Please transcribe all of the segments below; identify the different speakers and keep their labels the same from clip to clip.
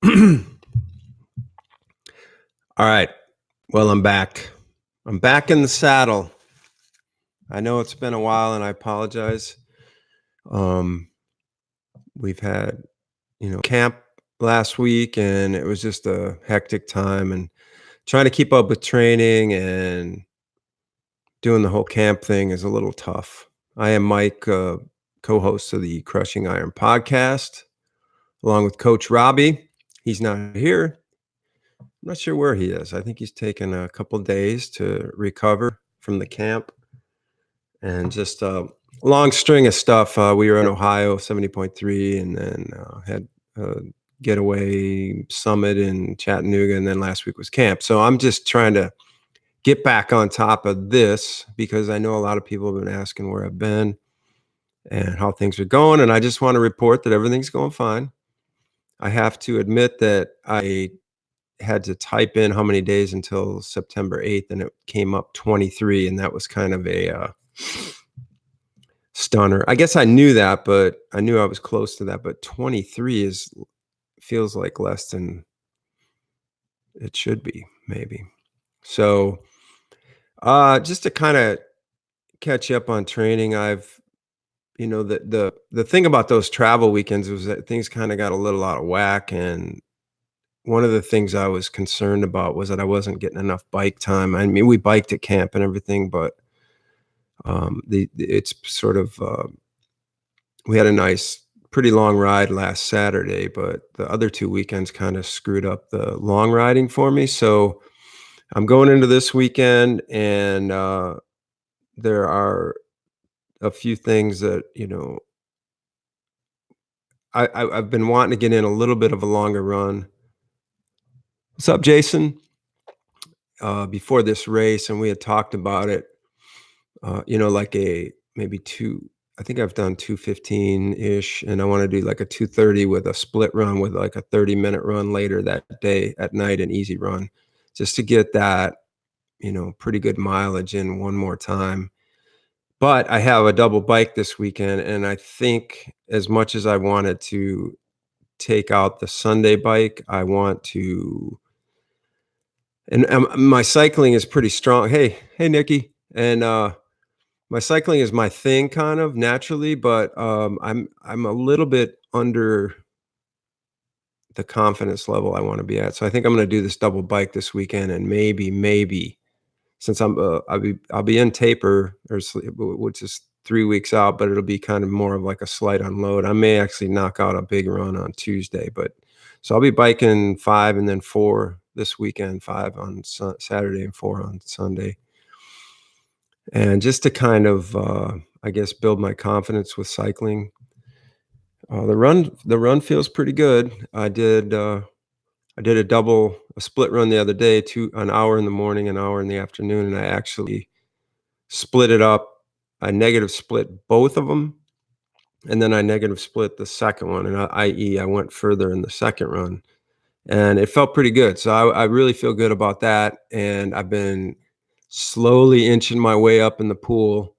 Speaker 1: All right. Well, I'm back. I'm back in the saddle. I know it's been a while and I apologize. Um, we've had, camp last week and it was just a hectic time and trying to keep up with training and doing the whole camp thing is a little tough. I am Mike, co-host of the Crushing Iron podcast, along with Coach Robbie. He's not here. I'm not sure where he is. I think he's taken a couple days to recover from the camp. And just a long string of stuff. We were in Ohio, 70.3, and then had a getaway summit in Chattanooga, and then last week was camp. So I'm just trying to get back on top of this because I know a lot of people have been asking where I've been and how things are going, and I just want to report that everything's going fine. I have to admit that I had to type in how many days until September 8th, and it came up 23, and that was kind of a stunner. I guess I knew that, but I knew I was close to that, but 23 feels like less than it should be, maybe. So, just to kind of catch up on training, the thing about those travel weekends was that things kind of got a little out of whack, and one of the things I was concerned about was that I wasn't getting enough bike time. I mean, we biked at camp and everything, but it's sort of we had a nice, pretty long ride last Saturday, but the other 2 weekends kind of screwed up the long riding for me. So I'm going into this weekend, and there are a few things that I've been wanting to get in a little bit of a longer run. What's up, Jason? Before this race, and we had talked about it. Like a maybe two. I think I've done 2:15-ish, and I want to do like a 2:30 with a split run with like a 30-minute run later that day at night, an easy run, just to get that, pretty good mileage in one more time. But I have a double bike this weekend, and I think as much as I wanted to take out the Sunday bike, I want to, and my cycling is pretty strong. Hey, Nikki, and my cycling is my thing kind of naturally, but, I'm a little bit under the confidence level I wanna be at, so I think I'm gonna do this double bike this weekend and maybe since I'll be in taper or which is 3 weeks out, but it'll be kind of more of like a slight unload. I may actually knock out a big run on Tuesday, but so I'll be biking 5 and then 4 this weekend, 5 on Saturday and 4 on Sunday. And just to kind of, I guess, build my confidence with cycling. The run feels pretty good. I did a split run the other day, an hour in the morning, an hour in the afternoon, and I actually split it up. I negative split both of them, and then I negative split the second one, and i.e., I went further in the second run, and it felt pretty good. So I really feel good about that, and I've been slowly inching my way up in the pool.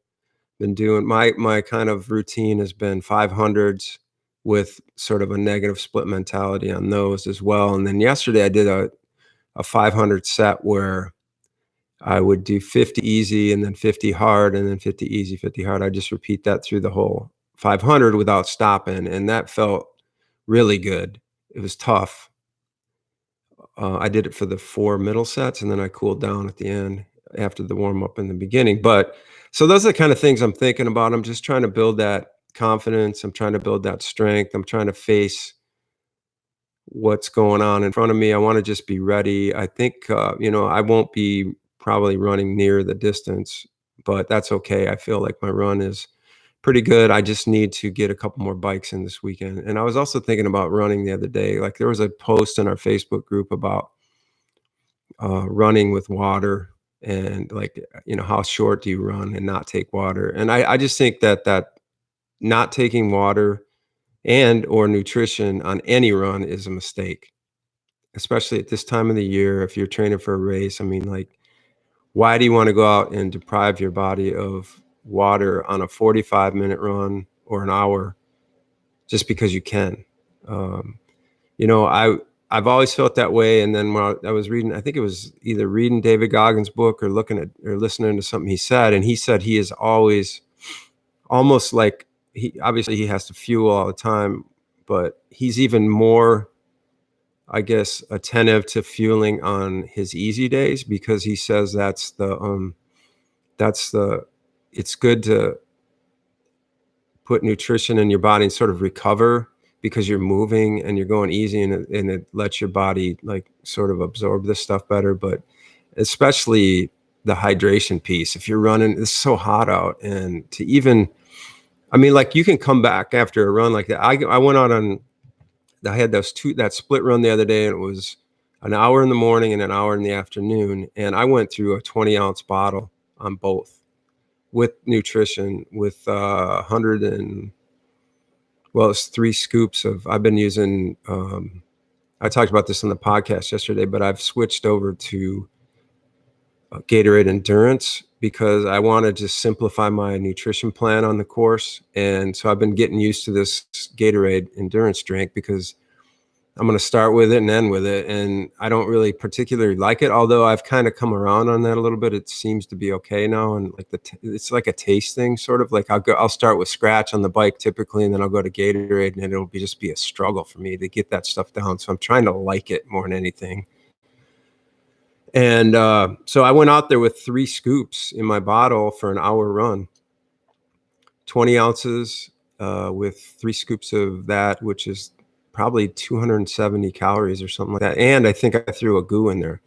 Speaker 1: Been doing my kind of routine has been 500s with sort of a negative split mentality on those as well. And then yesterday I did a 500 set where I would do 50 easy and then 50 hard and then 50 easy, 50 hard. I just repeat that through the whole 500 without stopping, and that felt really good. It was tough. I did it for the 4 middle sets, and then I cooled down at the end after the warm up in the beginning. But so those are the kind of things I'm thinking about. I'm just trying to build that confidence. I'm trying to build that strength. I'm trying to face what's going on in front of me. I want to just be ready. I think, I won't be probably running near the distance, but that's okay. I feel like my run is pretty good. I just need to get a couple more bikes in this weekend. And I was also thinking about running the other day. Like there was a post in our Facebook group about running with water and like, how short do you run and not take water? And I just think that not taking water and or nutrition on any run is a mistake, especially at this time of the year. If you're training for a race, I mean, like, why do you want to go out and deprive your body of water on a 45-minute run or an hour just because you can? Um, you know, I I've always felt that way. And then when I was reading, I think it was either reading David Goggins' book or looking at or listening to something he said, and he said he is always almost like he obviously he has to fuel all the time, but he's even more, I guess, attentive to fueling on his easy days because he says that's the it's good to put nutrition in your body and sort of recover because you're moving and you're going easy and it lets your body like sort of absorb this stuff better. But especially the hydration piece, if you're running, it's so hot out, and to even, I mean, like you can come back after a run like that. I went out on, I had that split run the other day, and it was an hour in the morning and an hour in the afternoon, and I went through a 20-ounce bottle on both with nutrition, with 100 and, well, it's 3 scoops of, I've been using, I talked about this on the podcast yesterday, but I've switched over to Gatorade Endurance because I wanted to simplify my nutrition plan on the course. And so I've been getting used to this Gatorade Endurance drink because I'm going to start with it and end with it. And I don't really particularly like it, although I've kind of come around on that a little bit. It seems to be okay now. And like it's like a taste thing, sort of like I'll start with scratch on the bike typically, and then I'll go to Gatorade, and it'll just be a struggle for me to get that stuff down. So I'm trying to like it more than anything. And so I went out there with 3 scoops in my bottle for an hour run, 20 ounces with 3 scoops of that, which is probably 270 calories or something like that. And I think I threw a goo in there.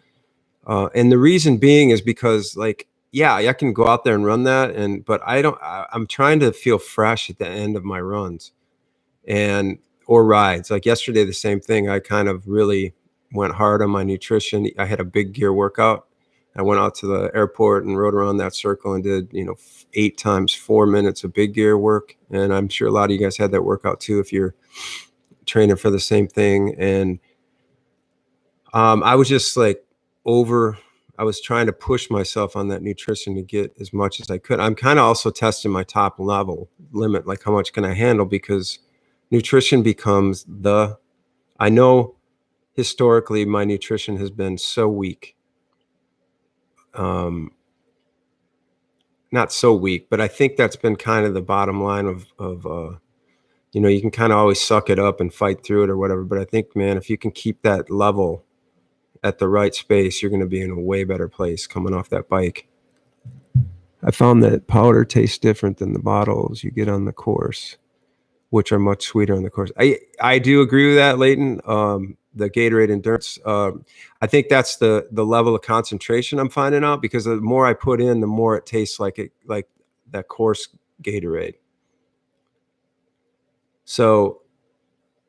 Speaker 1: And the reason being is because, like, yeah, I can go out there and run that, but I'm trying to feel fresh at the end of my runs or rides. Like yesterday, the same thing. I kind of really went hard on my nutrition. I had a big gear workout. I went out to the airport and rode around that circle and did, 8 times 4 minutes of big gear work. And I'm sure a lot of you guys had that workout too if you're training for the same thing. And I was just like I was trying to push myself on that nutrition to get as much as I could. I'm kind of also testing my top level limit, like how much can I handle, because nutrition becomes I know historically my nutrition has been so weak. Not so weak, but I think that's been kind of the bottom line of you can kind of always suck it up and fight through it or whatever. But I think, man, if you can keep that level at the right space, you're going to be in a way better place coming off that bike. I found that powder tastes different than the bottles you get on the course, which are much sweeter on the course. I do agree with that, Leighton. The Gatorade Endurance, I think that's the level of concentration I'm finding out, because the more I put in, the more it tastes like that course Gatorade. So,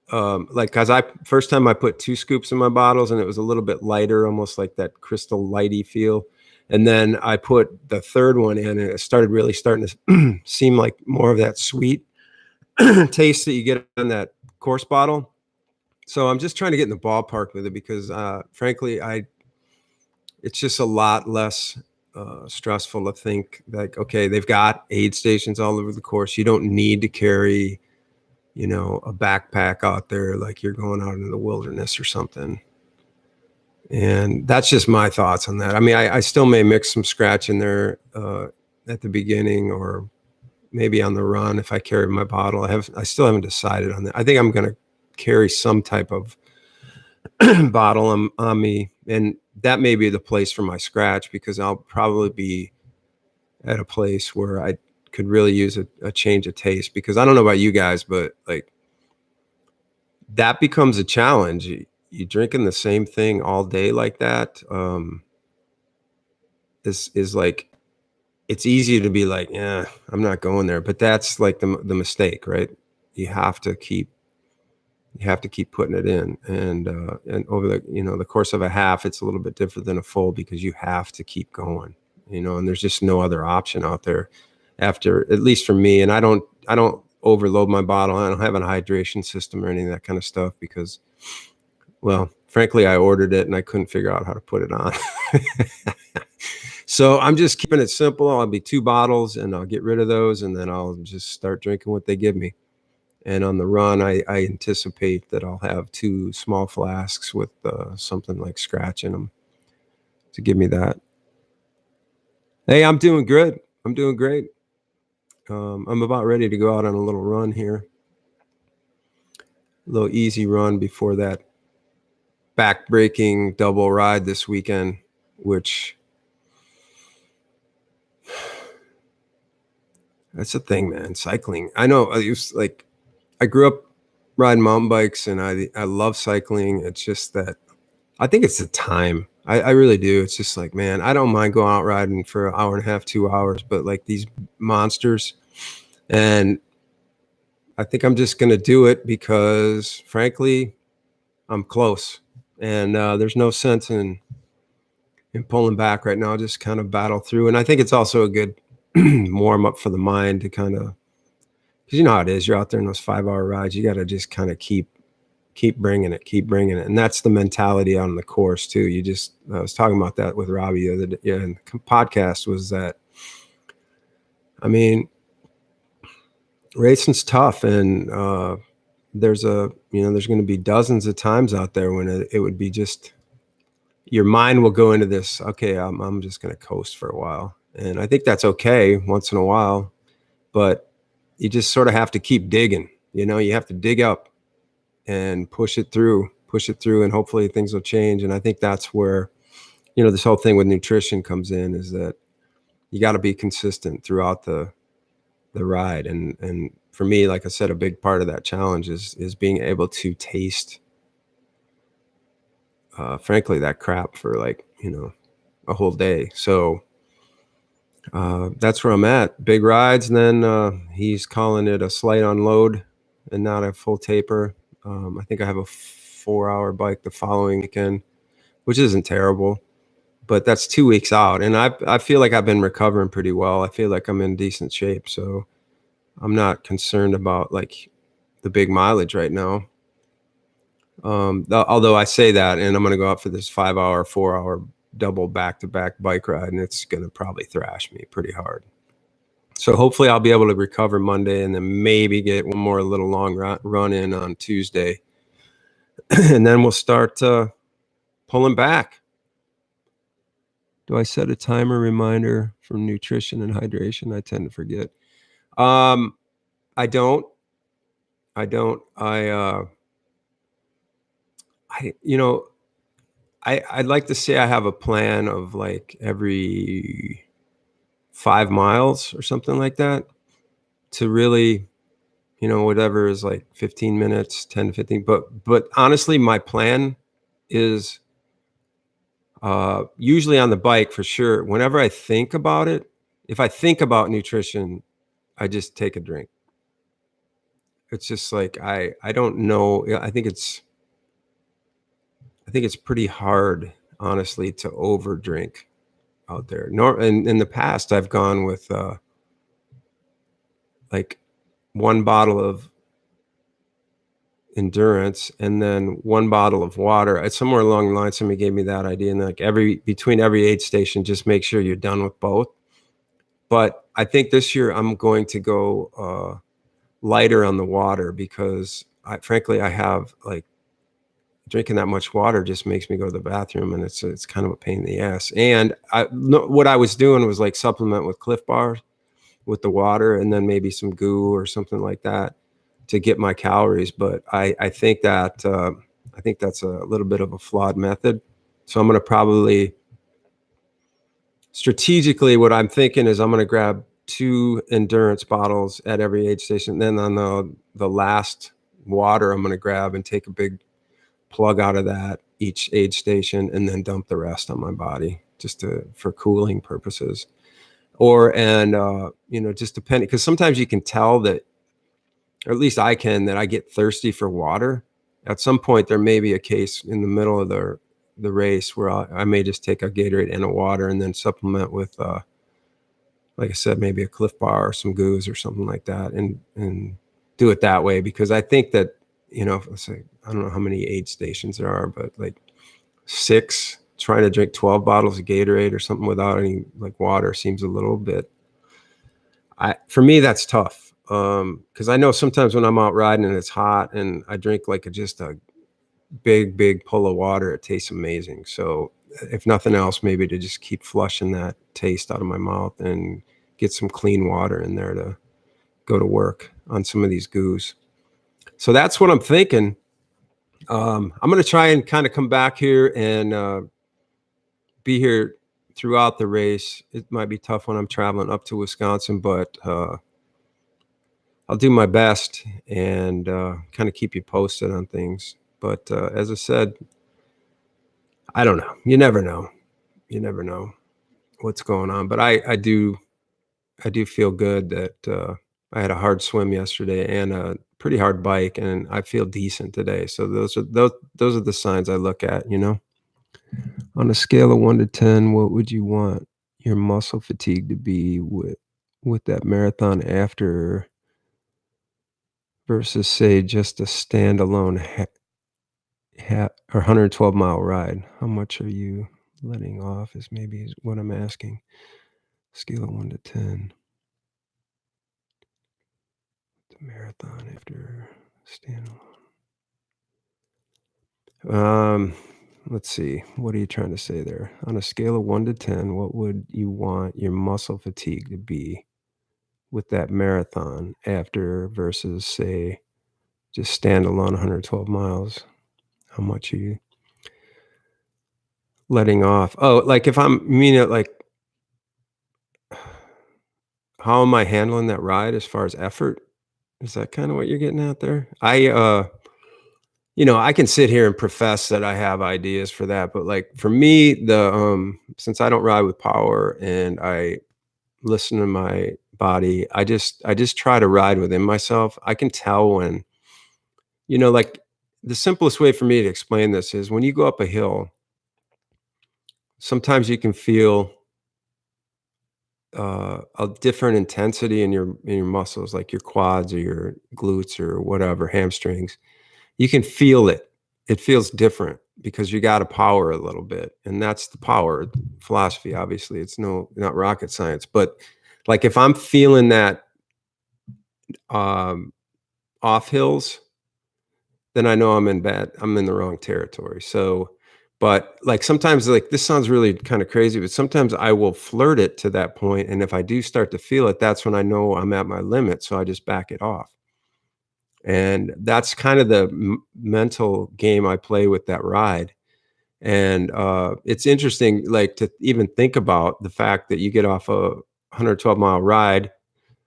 Speaker 1: cause first time I put 2 scoops in my bottles, and it was a little bit lighter, almost like that crystal lighty feel. And then I put the third one in, and it starting to seem like more of that sweet taste that you get on that course bottle. So I'm just trying to get in the ballpark with it because, frankly, it's just a lot less stressful to think like, okay, they've got aid stations all over the course. You don't need to carry, a backpack out there like you're going out in the wilderness or something. And that's just my thoughts on that. I mean, I still may mix some scratch in there at the beginning, or maybe on the run if I carry my bottle. I still haven't decided on that. I think I'm going to carry some type of bottle on me, and that may be the place for my scratch, because I'll probably be at a place where I could really use a change of taste, because I don't know about you guys, but like that becomes a challenge. You drinking the same thing all day like that is like, it's easy to be like, yeah, I'm not going there, but that's like the mistake, right? You have to keep putting it in, and over the course of a half, it's a little bit different than a full, because you have to keep going, and there's just no other option out there after, at least for me. And I don't overload my bottle. I don't have a hydration system or any of that kind of stuff because, well, frankly, I ordered it and I couldn't figure out how to put it on. So I'm just keeping it simple. I'll be 2 bottles and I'll get rid of those, and then I'll just start drinking what they give me. And on the run, I anticipate that I'll have 2 small flasks with something like scratch in them to give me that. Hey, I'm doing good. I'm doing great. I'm about ready to go out on a little run here, a little easy run before that back-breaking double ride this weekend, which that's the thing, man. Cycling. I know. I used like I grew up riding mountain bikes, and I love cycling. It's just that I think it's the time. I really do. It's just like, man, I don't mind going out riding for an hour and a half, 2 hours, but like these monsters, and I think I'm just gonna do it because, frankly, I'm close, and there's no sense in pulling back right now. Just kind of battle through, and I think it's also a good warm up for the mind to kind of, because you know how it is. You're out there in those 5 hour rides. You got to just kind of keep bringing it, and that's the mentality on the course too. I was talking about that with Robbie the other day, yeah, and the podcast was that, I mean, racing's tough, and there's going to be dozens of times out there when it would be just your mind will go into this. Okay, I'm just going to coast for a while, and I think that's okay once in a while, but you just sort of have to keep digging. You have to dig up and push it through, and hopefully things will change. And I think that's where, this whole thing with nutrition comes in, is that you got to be consistent throughout the ride. And for me, like I said, a big part of that challenge is being able to taste, frankly, that crap for like, a whole day. So that's where I'm at. Big rides. And then he's calling it a slight unload and not a full taper. I think I have a 4-hour bike the following weekend, which isn't terrible, but that's 2 weeks out. And I feel like I've been recovering pretty well. I feel like I'm in decent shape. So I'm not concerned about like the big mileage right now. Although I say that, and I'm going to go out for this 5-hour, 4-hour double back-to-back bike ride, and it's going to probably thrash me pretty hard. So hopefully I'll be able to recover Monday, and then maybe get one more little long run in on Tuesday. And then we'll start pulling back. Do I set a timer reminder for nutrition and hydration? I tend to forget. I don't. I'd like to say I have a plan of like every 5 miles or something like that, to really, whatever is like 15 minutes, 10 to 15. But honestly, my plan is usually on the bike for sure. Whenever I think about it, if I think about nutrition, I just take a drink. It's just like, I don't know. I think it's pretty hard, honestly, to over drink out there. In the past, I've gone with like 1 bottle of endurance and then 1 bottle of water. Somewhere along the line, somebody gave me that idea, and like between every aid station, just make sure you're done with both. But I think this year I'm going to go lighter on the water, because frankly, I have like, drinking that much water just makes me go to the bathroom, and it's kind of a pain in the ass. And what I was doing was like supplement with Cliff Bar with the water, and then maybe some goo or something like that to get my calories. But I think that's a little bit of a flawed method. So I'm going to probably strategically, what I'm thinking is I'm going to grab 2 endurance bottles at every aid station. Then on the last water, I'm going to grab and take a big plug out of that each aid station, and then dump the rest on my body just for cooling purposes. Just depending, because sometimes you can tell that, or at least I can, that I get thirsty for water. At some point, there may be a case in the middle of the race where I may just take a Gatorade and a water, and then supplement with, like I said, maybe a Cliff Bar or some goos or something like that, and do it that way. Because I think that, let's say, I don't know how many aid stations there are, but like 6, trying to drink 12 bottles of Gatorade or something without any like water seems a little bit, for me, that's tough. Because I know sometimes when I'm out riding and it's hot and I drink like just a big pull of water, it tastes amazing. So if nothing else, maybe to just keep flushing that taste out of my mouth and get some clean water in there to go to work on some of these goos. So that's what I'm thinking. I'm going to try and kind of come back here and be here throughout the race. It might be tough when I'm traveling up to Wisconsin, but I'll do my best and kind of keep you posted on things. But as I said, I don't know. You never know. You never know what's going on. But I do feel good that I had a hard swim yesterday and a pretty hard bike, and I feel decent today. So those are the signs I look at. On a scale of 1 to 10, what would you want your muscle fatigue to be with that marathon after versus say just a standalone or 112-mile ride? How much are you letting off is maybe is what I'm asking. Scale of 1 to 10. The marathon after standalone. Um, let's see. What are you trying to say there? On a scale of 1 to 10, what would you want your muscle fatigue to be with that marathon after versus say just standalone 112 miles? How much are you letting off? Oh, like if I'm you mean it like how am I handling that ride as far as effort? Is that kind of what you're getting at there? I can sit here and profess that I have ideas for that, but like for me, since I don't ride with power and I listen to my body, I just try to ride within myself. I can tell when, like the simplest way for me to explain this is when you go up a hill, sometimes you can feel a different intensity in your muscles, like your quads or your glutes or whatever, hamstrings. You can feel it. It feels different because you gotta power a little bit, and that's the power philosophy, obviously, it's not rocket science, but, like, if I'm feeling that, um, off hills, then I know I'm in the wrong territory, so but, like, sometimes, like, this sounds really kinda crazy, but sometimes I will flirt it to that point, and if I do start to feel it, that's when I know I'm at my limit, so I just back it off. And that's kind of the mental game I play with that ride. And it's interesting, like to even think about the fact that you get off a 112-mile ride,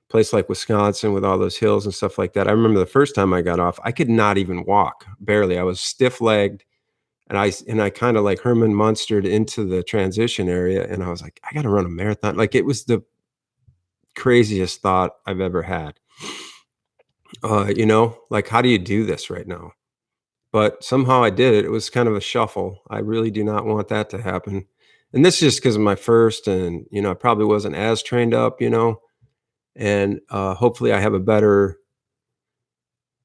Speaker 1: place like Wisconsin with all those hills and stuff like that. I remember the first time I got off, I could not even walk, barely. I was stiff legged, and I kind of like Herman Munstered into the transition area, and I was like, I got to run a marathon. Like it was the craziest thought I've ever had. Like how do you do this right now? But somehow I did it. It was kind of a shuffle. I really do not want that to happen. And this is just because of my first and, I probably wasn't as trained up, and hopefully I have a better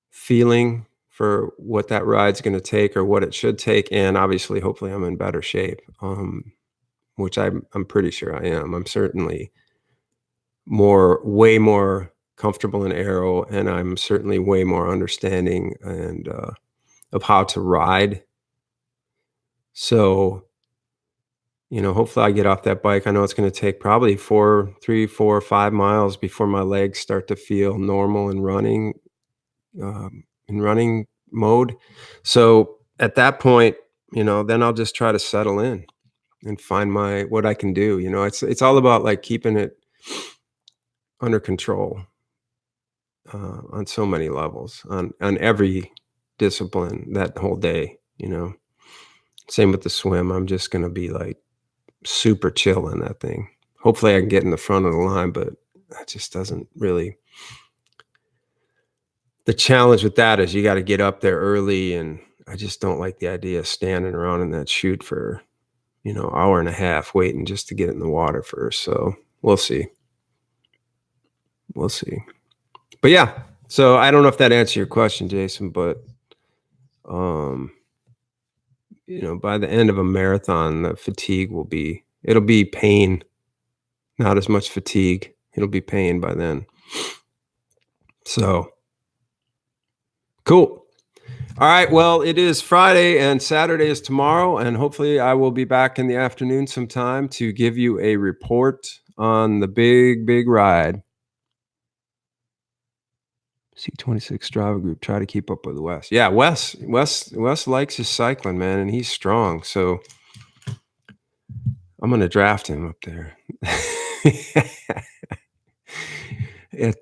Speaker 1: feeling for what that ride's going to take or what it should take. And obviously, hopefully I'm in better shape, which I'm pretty sure I am. I'm certainly way more comfortable in aero, and I'm certainly way more understanding and of how to ride. So, hopefully I get off that bike. I know it's gonna take probably 3, 4, 5 miles before my legs start to feel normal and in running mode. So, at that point, then I'll just try to settle in and find what I can do, it's all about, like, keeping it under control, on so many levels, on every discipline that whole day. Same with the swim, I'm just gonna be, like, super chill in that thing. Hopefully, I can get in the front of the line, but that just doesn't really the challenge with that is you gotta get up there early, and I just don't like the idea of standing around in that chute for, hour and a half waiting just to get in the water first, so we'll see. We'll see. But, yeah, so I don't know if that answered your question, Jason, but, um, by the end of a marathon, the fatigue it'll be pain, not as much fatigue. It'll be pain by then. So cool. All right. Well, it is Friday and Saturday is tomorrow, and hopefully I will be back in the afternoon sometime to give you a report on the big ride. C26 Strava group. Try to keep up with Wes. Yeah, Wes likes his cycling, man, and he's strong. So I'm gonna draft him up there.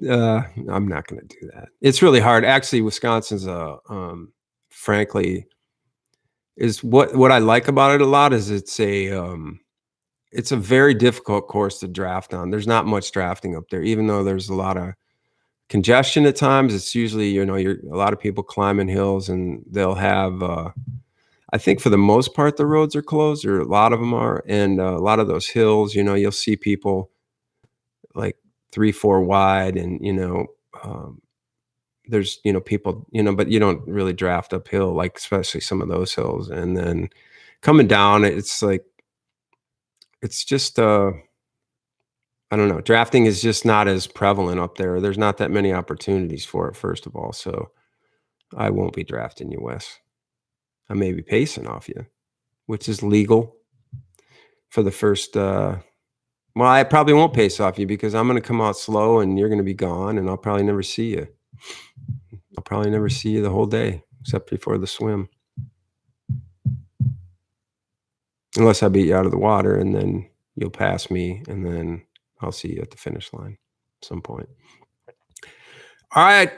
Speaker 1: I'm not gonna do that. It's really hard. Actually, Wisconsin's frankly, is what I like about it a lot is it's a very difficult course to draft on. There's not much drafting up there, even though there's a lot of congestion at times. It's usually, you're a lot of people climbing hills, and they'll have I think for the most part the roads are closed, or a lot of them are, and a lot of those hills, you'll see people like 3, 4 wide, and um, there's people, but you don't really draft uphill, like especially some of those hills, and then coming down, it's like it's just I don't know. Drafting is just not as prevalent up there. There's not that many opportunities for it, first of all. So I won't be drafting you, Wes. I may be pacing off you, which is legal for the first. Well, I probably won't pace off you because I'm going to come out slow and you're going to be gone, and I'll probably never see you. I'll probably never see you the whole day except before the swim, unless I beat you out of the water, and then you'll pass me, and then I'll see you at the finish line at some point. All right.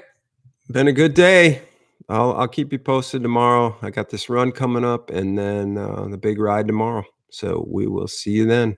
Speaker 1: Been a good day. I'll keep you posted tomorrow. I got this run coming up, and then the big ride tomorrow. So we will see you then.